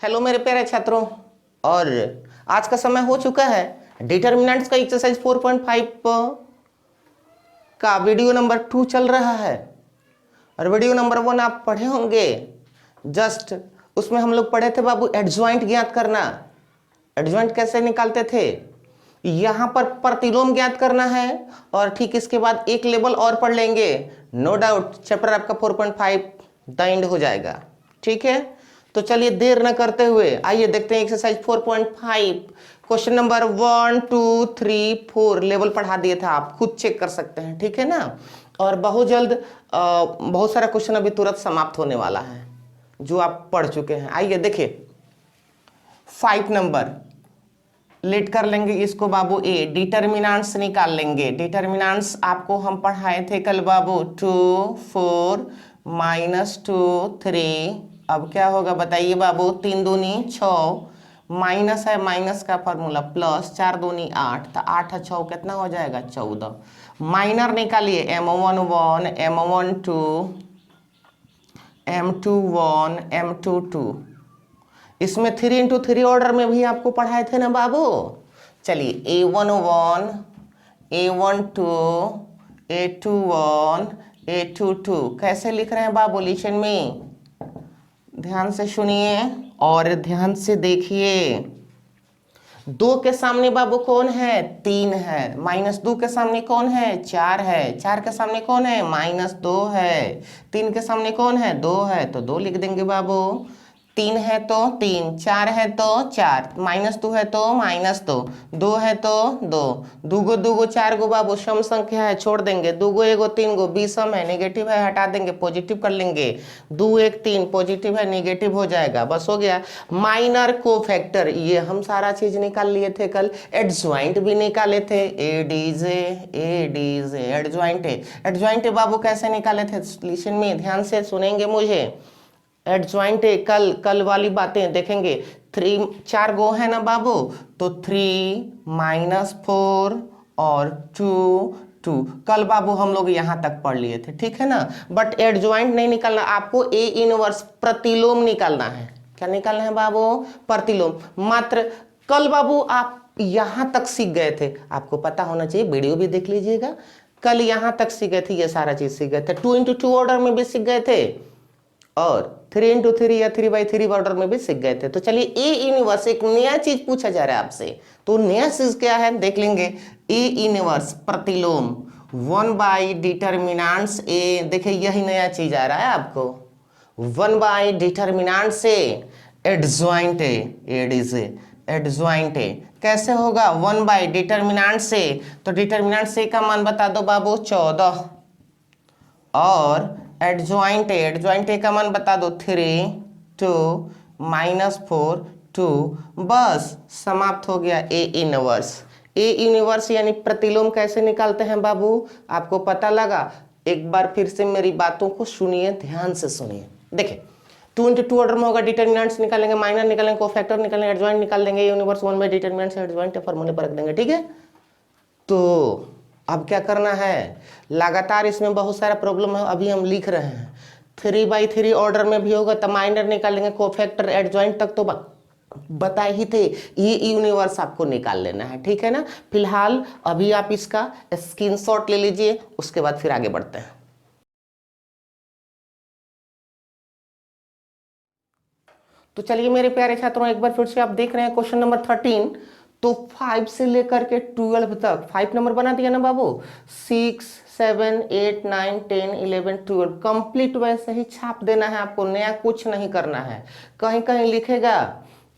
Hello मेरे प्यारे छात्रों। और आज का समय हो चुका है डिटरमिनेंट्स का एक्सरसाइज 4.5 का वीडियो नंबर 2 चल रहा है और वीडियो नंबर 1 आप पढ़े होंगे। जस्ट उसमें हम लोग पढ़े थे बाबू एडजॉइंट ज्ञात करना। एडजॉइंट कैसे निकालते थे, यहां पर प्रतिलोम ज्ञात करना है और ठीक इसके बाद एक लेवल और पढ़ लेंगे। नो डाउट चैप्टर आपका 4.5 द एंड हो जाएगा। ठीक है, तो चलिए देर न करते हुए आइए देखते हैं एक्सरसाइज 4.5 क्वेश्चन नंबर 1 2 3 4 लेवल पढ़ा दिए था, आप खुद चेक कर सकते हैं। ठीक है ना, और बहुत जल्द बहुत सारा क्वेश्चन अभी तुरंत समाप्त होने वाला है जो आप पढ़ चुके हैं। आइए देखिए 5 नंबर लेट कर लेंगे इसको बाबू। ए डिटरमिनेंट्स निकाल लेंगे। डिटरमिनेंट्स आपको हम पढ़ाए थे कल बाबू 2 4 -2 3। अब क्या होगा बताइए बाबू, 3 दूनी 6, माइनस है माइनस का फॉर्मूला प्लस 4 दूनी 8, तो 8 है 6 कितना हो जाएगा 14। माइनर निकालिए M1 1 M1 2 M2 1 M2 2। इसमें 3 इंटू 3 ऑर्डर में भी आपको पढ़ाए थे ना बाबू। चलिए A1 1 A1 2 A2 1 A2 2 कैसे लिख रहे हैं बाबू, लिशन में ध्यान से सुनिए और ध्यान से देखिए। 2 के सामने बाबू कौन है, 3 है। -2 के सामने कौन है, 4 है। 4 के सामने कौन है, -2 है। 3 के सामने कौन है, 2 है, तो 2 लिख देंगे बाबू। 3 है तो 3, 4 है तो 4, -2 है तो -2, 2 है तो 2, दूगो दूगो 4 गो बाबू सम संख्या है, छोड़ देंगे। दूगो एगो 3 गो विषम है, नेगेटिव है, हटा देंगे, पॉजिटिव कर लेंगे। 2 1 3 पॉजिटिव है, नेगेटिव हो जाएगा, बस हो गया। माइनर कोफैक्टर ये हम सारा चीज निकाल लिए थे कल। एडजॉइंट भी निकाले थे, एडीजे एडजॉइंट है। एडजॉइंट बाबू कैसे निकाले थे, लिसन में ध्यान से सुनेंगे मुझे। एडजॉइंट कल वाली बातें देखेंगे। 3 4 गो है ना बाबू, तो 3 -4 और 2 2 कल बाबू हम लोग यहां तक पढ़ लिए थे। ठीक है ना, बट एडजॉइंट नहीं निकालना आपको, ए इनवर्स प्रतिलोम निकालना है। क्या निकालना है बाबू, प्रतिलोम। मात्र कल बाबू आप यहां तक सीख गए थे, आपको पता होना चाहिए, वीडियो भी देख लीजिएगा। कल यहां तक सीख गए थे, ये सारा चीज सीख गए थे। 2 इंटू 2 ऑर्डर में भी सीख गए थे और 3 इंटू 3 या 3/3 ऑर्डर में भी सीख गए थे। तो चलिए ए इनवर्स एक नया चीज पूछा जा रहा है आपसे, तो नया चीज क्या है देख लेंगे। ए इनवर्स प्रतिलोम 1 बाई डिटरमिनेंट्स ए, देखिए यही नया चीज आ रहा है आपको। 1 by determinants A adjoint A, ADJ adjoint A कैसे होगा, 1 बाई डिटरमिनेंट्स ए, तो डिटरमिनेंट्स ए का मान बता दो बाबू 14 और एडजॉइंट ए का मान बता दो 3 2 -4 2, बस समाप्त हो गया। A inverse. ए इनवर्स यानी प्रतिलोम कैसे निकालते हैं बाबू, आपको पता लगा। एक बार फिर से मेरी बातों को सुनिए, ध्यान से सुनिए। देखिए 2 इंटू 2 ऑर्डर में होगा, डिटरमिनेंट्स निकालेंगे, माइनर निकालेंगे, कोफैक्टर निकालेंगे, एडजॉइंट निकाल देंगे। यूनिवर्स 1 बाई डिटरमिनेंट्स एडजॉइंट फॉर्मूले पर रख देंगे। ठीक है, तो अब क्या करना है, लगातार इसमें बहुत सारा प्रॉब्लम है, अभी हम लिख रहे हैं। 3/3 ऑर्डर में भी होगा तो माइनर निकालेंगे, कोफैक्टर एडजॉइंट तक तो बताए ही थे। ये यूनिवर्स आपको निकाल लेना है। ठीक है ना, फिलहाल अभी आप इसका स्क्रीनशॉट ले लीजिए, उसके बाद फिर आगे बढ़ते हैं। तो चलिए मेरे प्यारे छात्रों, एक बार फिर से आप देख रहे हैं क्वेश्चन नंबर 13। तो 5 से लेकर के 12 तक 5 नंबर बना दिया ना बाबू। 6 7 8 9 10 11 12 कंप्लीट वैसे ही छाप देना है आपको, नया कुछ नहीं करना है। कहीं कहीं लिखेगा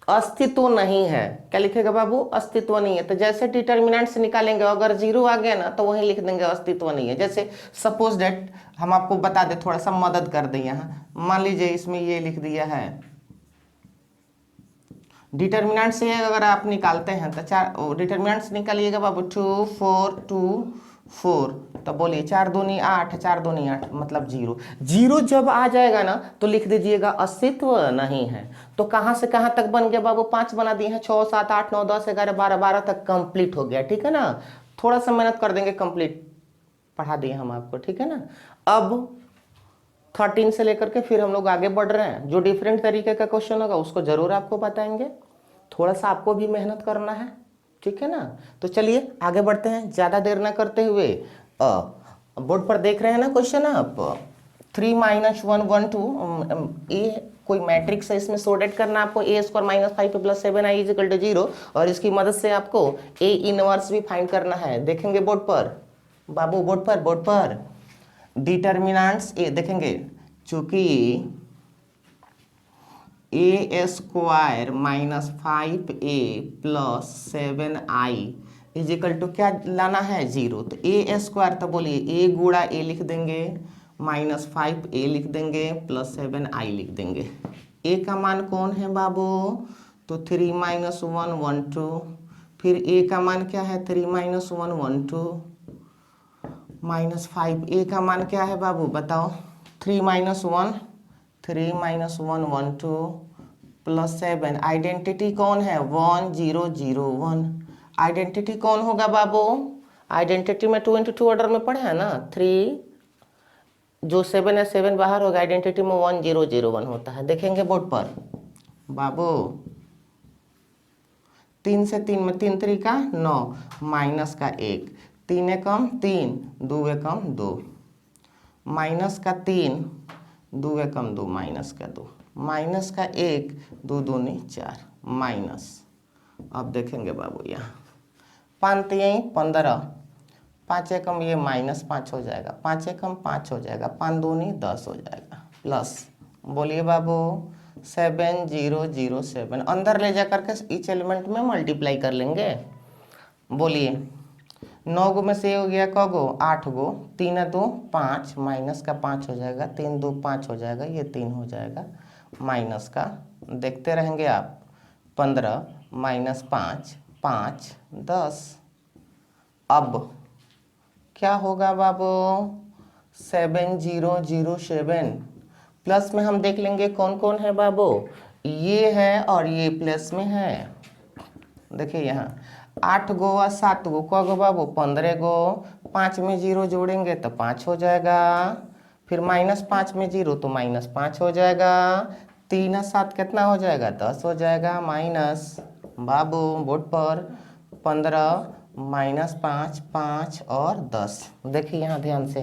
अस्तित्व नहीं है, क्या लिखेगा बाबू, अस्तित्व नहीं है। तो जैसे डिटरमिनेंट्स निकालेंगे, अगर 0 आ गया ना तो वहीं लिख देंगे अस्तित्व नहीं है। जैसे सपोज डेट हम आपको बता दें, थोड़ा सा मदद कर दें यहाँ। मान लीजिए इसमें ये लिख दिया है, डिटरमिनेंट से अगर आप निकालते हैं तो 4 डिटरमिनेंट्स निकालिएगा बाबू 2 4 2 4, तो बोलिए 4 दूनी 8, 4 दूनी 8 मतलब 0। 0 जब आ जाएगा ना तो लिख दीजिएगा अस्तित्व नहीं है। तो कहां से कहां तक बन गया बाबू, 5 बना दिए हैं, 6 7 8 9 10 11 12 12 तक कंप्लीट हो गया। ठीक है ना, थोड़ा सा मेहनत कर देंगे, कंप्लीट पढ़ा दिए हम आपको। ठीक है ना, अब 13 से लेकर के फिर हम लोग आगे बढ़ रहे हैं। जो डिफरेंट तरीके का क्वेश्चन होगा उसको जरूर आपको बताएंगे, थोड़ा सा आपको भी मेहनत करना है, ठीक है ना। तो चलिए आगे बढ़ते हैं, ज़्यादा देर ना करते हुए। बोर्ड पर देख रहे हैं ना क्वेश्चन आप, 3 - 1 1 2, ये कोई मैट्रिक्स है, इसमें सोर्टेड करना आपको a² - 5 + 7i = 0, और इसकी मदद से आपको a इनवर्स भी फाइंड करना है। देखेंगे बोर्ड पर बाबू, बोर्ड पर डिटर्मिनेंट्स ए देखेंगे, चूंकि a² - 5a + 7i = क्या लाना है 0। तो a² तो बोलिए a गुणा a लिख देंगे, -5a लिख देंगे, +7i लिख देंगे। a का मान कौन है बाबू, तो 3 - 1 1 2, फिर a का मान क्या है 3 - 1 1 2, -5 a का मान क्या है बाबू बताओ, 3 - 1 3 - 1 1 2 +7। आइडेंटिटी कौन है 1 0 0 1। आइडेंटिटी कौन होगा बाबू, आइडेंटिटी में 2 × 2 ऑर्डर में पढ़े हैं ना, 3 जो 7 है 7 बाहर होगा, आइडेंटिटी में 1 0 0 1 होता है। देखेंगे बोर्ड पर बाबू, 3 से 3 में 3 3 का 9, माइनस का 1, 3 एकम 3, 2 एकम 2, माइनस का 3, 2 एकम 2, माइनस का 2, माइनस का 1, 2 दूनी 4, माइनस। अब देखेंगे बाबू यहाँ 5 3 15, 5 एकम ये -5 हो जाएगा, 5 एकम 5 हो जाएगा, 5 दूनी 10 हो जाएगा, प्लस बोलिए बाबू 7 0 0 7, अंदर ले जा करके इच एलिमेंट में मल्टीप्लाई कर लेंगे। बोलिए 9 गो में से हो गया क गो 8 गो, 3 2 5, माइनस का 5 हो जाएगा, 3 2 5 हो जाएगा, ये 3 हो जाएगा, माइनस का देखते रहेंगे आप 15 -5 5 10। अब क्या होगा बाबू 7 0 0 7, प्लस में हम देख लेंगे कौन कौन है बाबू, ये है और ये प्लस में है। देखिए यहाँ 8 गो और 7 गो क गो बाबू 15 गो, 5 में 0 जोड़ेंगे तो 5 हो जाएगा, फिर -5 में 0 तो -5 हो जाएगा, 3 और 7 कितना हो जाएगा 10 हो जाएगा, माइनस बाबू बोर्ड पर 15 -5 5 और 10। देखिए यहाँ ध्यान से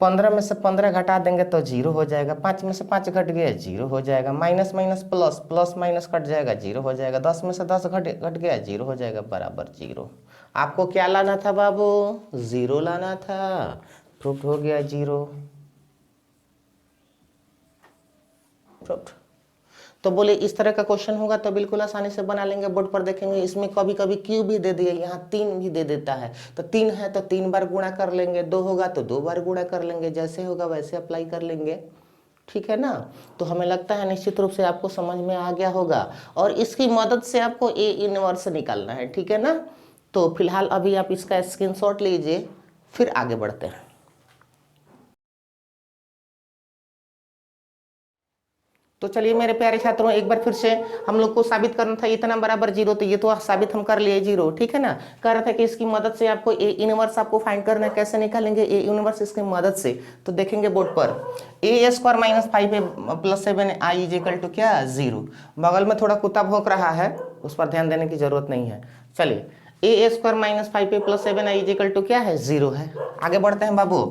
15 में से 15 घटा देंगे तो 0 हो जाएगा, 5 में से 5 घट गया 0 हो जाएगा, minus minus plus, plus minus cut जाएगा 0 हो जाएगा, 10 में से 10 घट गया 0 हो जाएगा, बराबर 0। आपको क्या लाना था बाबू 0 लाना था, प्रूफ हो गया 0। प्रूफ। तो बोले इस तरह का क्वेश्चन होगा तो बिल्कुल आसानी से बना लेंगे। बोर्ड पर देखेंगे इसमें कभी कभी क्यू भी दे दिए, यहाँ 3 भी दे देता है, तो 3 है तो 3 बार गुणा कर लेंगे, 2 होगा तो 2 बार गुणा कर लेंगे, जैसे होगा वैसे अप्लाई कर लेंगे, ठीक है ना। तो हमें लगता है निश्चित रूप से आपको समझ में आ गया होगा, और इसकी मदद से आपको ए इनवर्स निकालना है, ठीक है ना। तो फिलहाल अभी आप इसका स्क्रीनशॉट लीजिए, फिर आगे बढ़ते हैं। तो चलिए मेरे प्यारे छात्रों, एक बार फिर से हम लोग को साबित करना था इतना बराबर 0, तो ये तो साबित हम कर लिए 0, ठीक है ना। कह रहा था कि इसकी मदद से आपको ए इनवर्स आपको फाइंड करना है, कैसे निकालेंगे ए इनवर्स इसकी मदद से। तो देखेंगे बोर्ड पर a² - 5a + 7i = क्या 0। बगल में थोड़ा कुत्ता भौंक रहा है, उस पर ध्यान देने की जरूरत नहीं है। चलिए a² - 5a + 7i = क्या है 0 है। आगे बढ़ते हैं बाबू,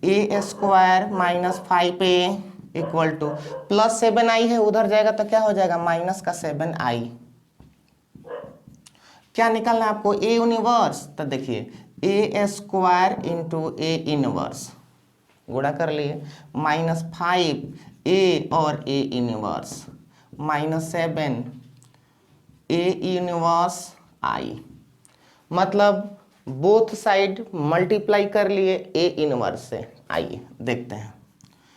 a² - 5a = +7i है, उधर जाएगा तो क्या हो जाएगा -7i। क्या निकालना है आपको ए यूनिवर्स, तो देखिए a² × a इनवर्स गुणा कर लिए, -5a और a inverse, -7 a inverse i, मतलब बोथ साइड मल्टीप्लाई कर लिए a इनवर्स से। आइए देखते हैं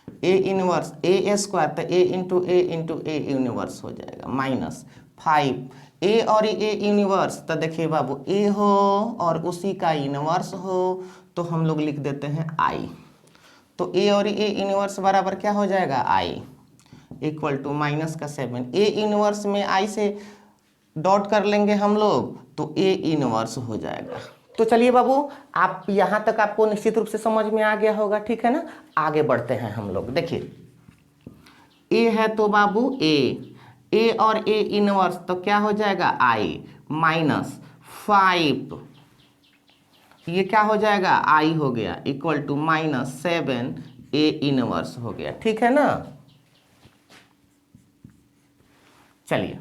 a इनवर्स a² तो a × a इनवर्स हो जाएगा, -5 a और a इनवर्स, तो देखिए बाबू a हो और उसी का इनवर्स हो तो हम लोग लिख देते हैं i। तो a और a इनवर्स बराबर क्या हो जाएगा i = -7। a इनवर्स में i से डॉट कर लेंगे हम लोग तो a इनवर्स हो जाएगा, तो चलिए बाबू, आप यहाँ तक आपको निश्चित रूप से समझ में आ गया होगा, ठीक है ना। आगे बढ़ते हैं हम लोग। देखिए ए है तो बाबू ए और ए इनवर्स तो क्या हो जाएगा आई माइनस 5, ये क्या हो जाएगा आई हो गया, equal to minus 7 A inverse हो गया, ठीक है ना। चलिए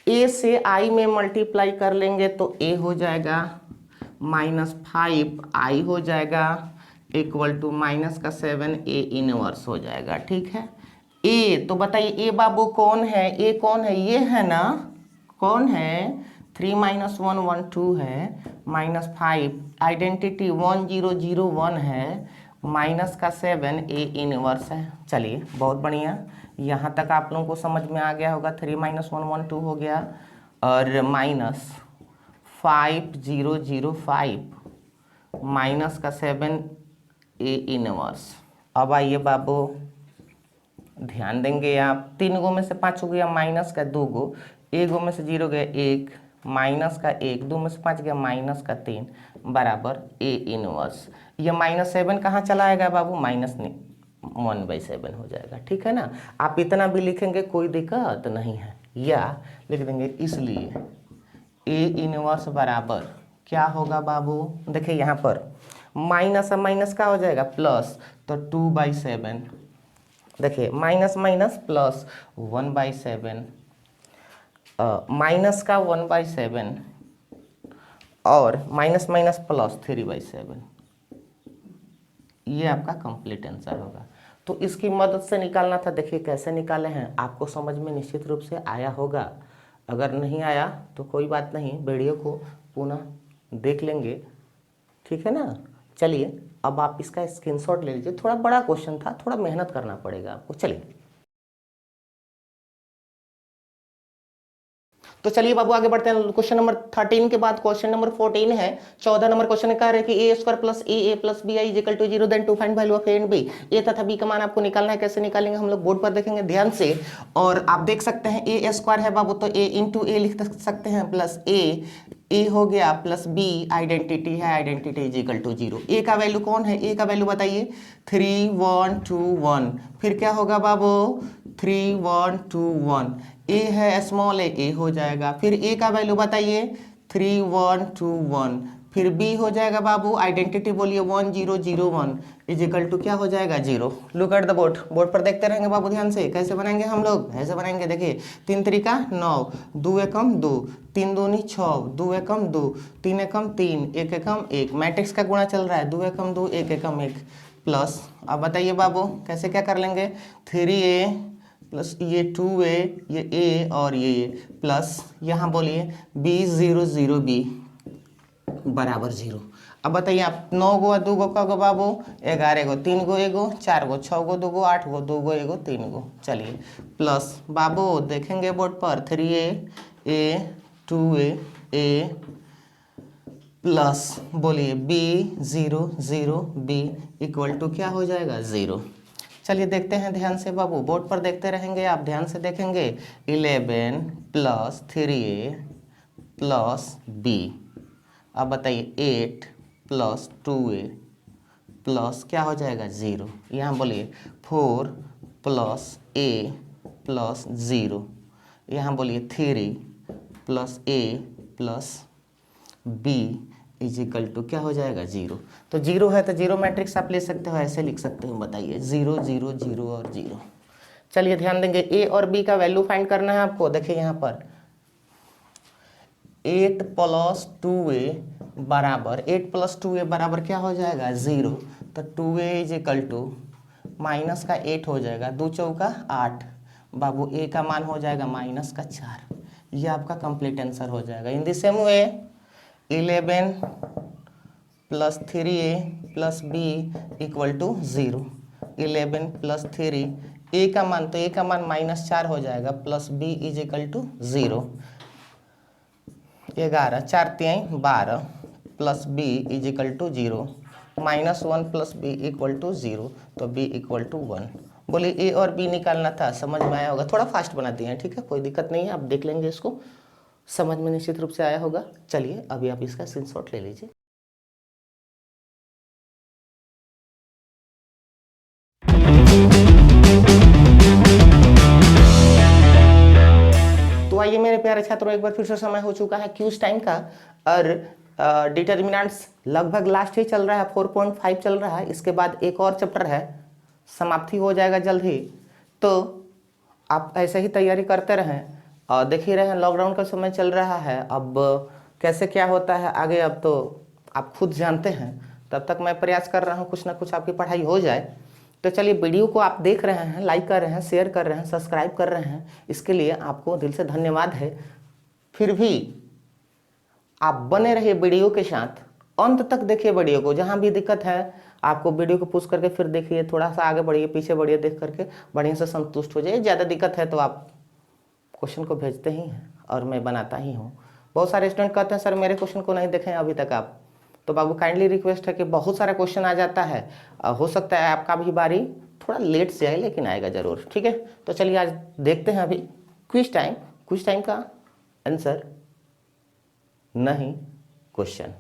ए से आई में मल्टीप्लाई कर लेंगे तो ए हो जाएगा माइनस 5 आई हो जाएगा, इक्वल टू माइनस का 7 ए इनवर्स हो जाएगा, ठीक है। ए तो बताइए ए बाबू कौन है, ए कौन है, ये है ना, कौन है 3 माइनस 1 1 2 है, माइनस 5 आइडेंटिटी 1 0 0 1 है, माइनस का 7 ए इनवर्स है। चलिए बहुत बढ़िया, यहाँ तक आप लोगों को समझ में आ गया होगा। 3 माइनस 1 1 2 हो गया और माइनस 5 0 0 5 माइनस का 7 ए इनवर्स। अब आइए बाबू ध्यान देंगे आप, 3 गो में से 5 हो गया, माइनस का 2 गो, 1 गो में से 0 गया 1, माइनस का 1, 2 में से 5 गया माइनस का 3 बराबर ए इनवर्स। ये माइनस 7 कहाँ चला आएगा बाबू, माइनस 1/7 हो जाएगा, ठीक है ना। आप इतना भी लिखेंगे कोई दिक्कत नहीं है, या लिख देंगे इसलिए ए इनवर्स बराबर क्या होगा बाबू, देखिए यहाँ पर माइनस माइनस का हो जाएगा प्लस, तो 2/7, देखिए माइनस माइनस प्लस 1/7, माइनस का 1/7 और माइनस माइनस प्लस 3/7, ये आपका कंप्लीट आंसर होगा। तो इसकी मदद से निकालना था, देखिए कैसे निकाले हैं, आपको समझ में निश्चित रूप से आया होगा। अगर नहीं आया तो कोई बात नहीं, वीडियो को पुनः देख लेंगे, ठीक है ना। चलिए अब आप इसका स्क्रीनशॉट ले लीजिए, थोड़ा बड़ा क्वेश्चन था, थोड़ा मेहनत करना पड़ेगा आपको। चलिए तो चलिए बाबू आगे बढ़ते हैं। क्वेश्चन नंबर 13 के बाद क्वेश्चन नंबर 14 है। 14 नंबर क्वेश्चन कह रहे हैं कि a square plus a plus b i equal to 0, then to find value of a and b. A तथा बी का मान आपको निकालना है, कैसे निकालेंगे हम लोग बोर्ड पर देखेंगे ध्यान से। और आप देख सकते हैं ए स्क्वायर है बाबू, तो ए इंटू ए लिख सकते हैं, प्लस ए हो गया प्लस बी आइडेंटिटी है, आइडेंटिटी इज इक्वल टू 0। ए का वैल्यू कौन है, ए का वैल्यू बताइए 3 1 2 1, फिर क्या होगा बाबू 3 1 2 1, ए है स्मॉल ए हो जाएगा, फिर ए का वैल्यू बताइए 3 1 2 1, फिर बी हो जाएगा बाबू आइडेंटिटी बोलिए 1 0 0 1 इज इक्वल टू क्या हो जाएगा 0। Look at the board, board पर देखते रहेंगे बाबू ध्यान से। कैसे बनाएंगे हम लोग, ऐसे बनाएंगे, देखिए 3 3 9, 2 एकम 2, 3 दूनी 6, 2 एकम 2, 3 एकम 3, 1 एकम 1, मैट्रिक्स का गुणा चल रहा है, 2 एकम 2, 1 एकम 1 प्लस। अब बताइए बाबू कैसे क्या कर लेंगे, 3a प्लस ये 2a, ये a और ये प्लस यहाँ बोलिए b 0 0 b बराबर 0। अब बताइए आप 9 गो 2 गो का गो बाबू 11 गो, 3 गो एगो, 4 गो, 6 गो 2 गो, 8 गो 2 गो एगो 3 गो। चलिए प्लस बाबू देखेंगे बोर्ड पर 3a a 2a a plus बोलिए b 0 0 b इक्वल टू क्या हो जाएगा 0। चलिए देखते हैं ध्यान से बाबू, बोर्ड पर देखते रहेंगे आप, ध्यान से देखेंगे 11 प्लस 3a प्लस b। अब बताइए 8 प्लस 2a प्लस क्या हो जाएगा 0। यहाँ बोलिए 4 प्लस a प्लस 0, यहाँ बोलिए 3 plus a plus b is equal to क्या हो जाएगा 0। तो 0 है तो 0 मैट्रिक्स आप ले सकते हो, ऐसे लिख सकते हो, बताइए 0 0 0 और 0। चलिए ध्यान देंगे a और b का वैल्यू फाइंड करना है आपको। देखिए यहाँ पर 8 प्लस 2a बराबर 8 प्लस 2a बराबर क्या हो जाएगा 0। तो 2a is equal to minus का 8 हो जाएगा, 2 चौका 8 बाबू, a का मान हो जाएगा माइनस का 4। ये आपका कंप्लीट आंसर हो जाएगा। In the same way 11 plus 3a plus b equal to 0। 11 plus 3 a का मान, तो a का मान -4 हो जाएगा, plus b is equal to 0। 11 4 3 12 plus b is equal to 0, -1 plus b equal to 0, तो b इक्वल टू 1। बोलिए a और b निकालना था, समझ में आया होगा। थोड़ा फास्ट बना दिए हैं, ठीक है, कोई दिक्कत नहीं है, आप देख लेंगे इसको, समझ में निश्चित रूप से आया होगा। चलिए अभी आप इसका स्क्रीनशॉट ले लीजिए। आइए मेरे प्यारे छात्रों, एक बार फिर से समय हो चुका है क्यूज टाइम का, और डिटर्मिनेंट्स लगभग लास्ट ही चल रहा है, 4.5 चल रहा है। इसके बाद एक और चैप्टर है, समाप्ति हो जाएगा जल्द ही। तो आप ऐसे ही तैयारी करते रहें और देख ही रहे हैं लॉकडाउन का समय चल रहा है। अब कैसे क्या होता है आगे, अब तो आप खुद जानते हैं। तब तक मैं प्रयास कर रहा हूँ कुछ ना कुछ आपकी पढ़ाई हो जाए। तो चलिए, वीडियो को आप देख रहे हैं, लाइक कर रहे हैं, शेयर कर रहे हैं, सब्सक्राइब कर रहे हैं, इसके लिए आपको दिल से धन्यवाद है। फिर भी आप बने रहिए वीडियो के साथ, अंत तक देखिए वीडियो को। जहाँ भी दिक्कत है आपको वीडियो को पुश करके फिर देखिए, थोड़ा सा आगे बढ़िए, पीछे बढ़िए, देख करके बढ़िया से संतुष्ट हो जाइए। ज़्यादा दिक्कत है तो आप क्वेश्चन को भेजते ही हैं और मैं बनाता ही हूँ। बहुत सारे स्टूडेंट कहते हैं सर मेरे क्वेश्चन को नहीं देखें अभी तक आप, तो बाबू काइंडली रिक्वेस्ट है कि बहुत सारा क्वेश्चन आ जाता है, हो सकता है आपका भी बारी थोड़ा लेट से आए, लेकिन आएगा जरूर, ठीक है। तो चलिए आज देखते हैं अभी क्विज टाइम। क्विज टाइम का आंसर नहीं क्वेश्चन।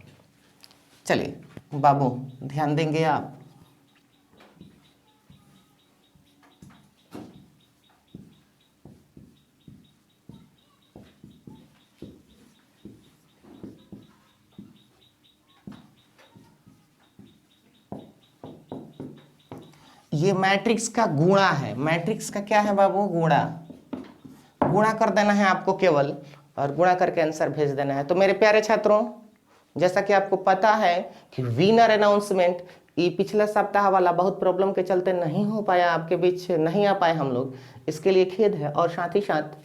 चलिए बाबू ध्यान देंगे आप। ये मैट्रिक्स का गुणा है। मैट्रिक्स का क्या है बाबू? गुणा। गुणा कर देना है आपको केवल, और गुणा करके आंसर भेज देना है। तो मेरे प्यारे छात्रों, जैसा कि आपको पता है कि विनर अनाउंसमेंट ये पिछले सप्ताह वाला बहुत प्रॉब्लम के चलते नहीं हो पाया, आपके बीच नहीं आ पाए हम लोग, इसके लिए खेद है। और साथ ही साथ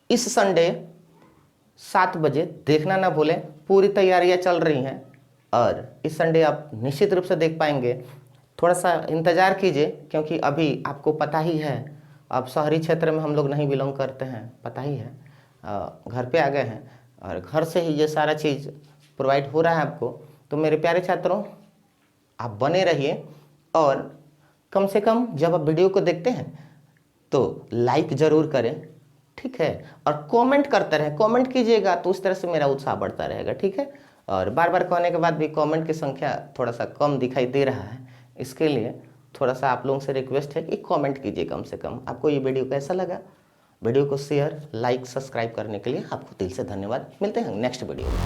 इस संडे 7 बजे देखना ना भूलें, पूरी तैयारियां चल रही हैं और इस संडे आप निश्चित रूप से देख पाएंगे। थोड़ा सा इंतज़ार कीजिए, क्योंकि अभी आपको पता ही है, अब शहरी क्षेत्र में हम लोग नहीं बिलोंग करते हैं, पता ही है। घर पे आ गए हैं और घर से ही ये सारा चीज़ प्रोवाइड हो रहा है आपको। तो मेरे प्यारे छात्रों, आप बने रहिए और कम से कम जब आप वीडियो को देखते हैं तो लाइक ज़रूर करें, ठीक है। और कमेंट करते रहें, कमेंट कीजिएगा तो उस तरह से मेरा उत्साह बढ़ता रहेगा, ठीक है। और बार बार कहने के बाद भी कमेंट की संख्या थोड़ा सा कम दिखाई दे रहा है, इसके लिए थोड़ा सा आप लोगों से रिक्वेस्ट है कि कमेंट कीजिए कम से कम। आपको ये वीडियो कैसा लगा? वीडियो को शेयर, लाइक, सब्सक्राइब करने के लिए आपको दिल से धन्यवाद। मिलते हैं नेक्स्ट वीडियो में।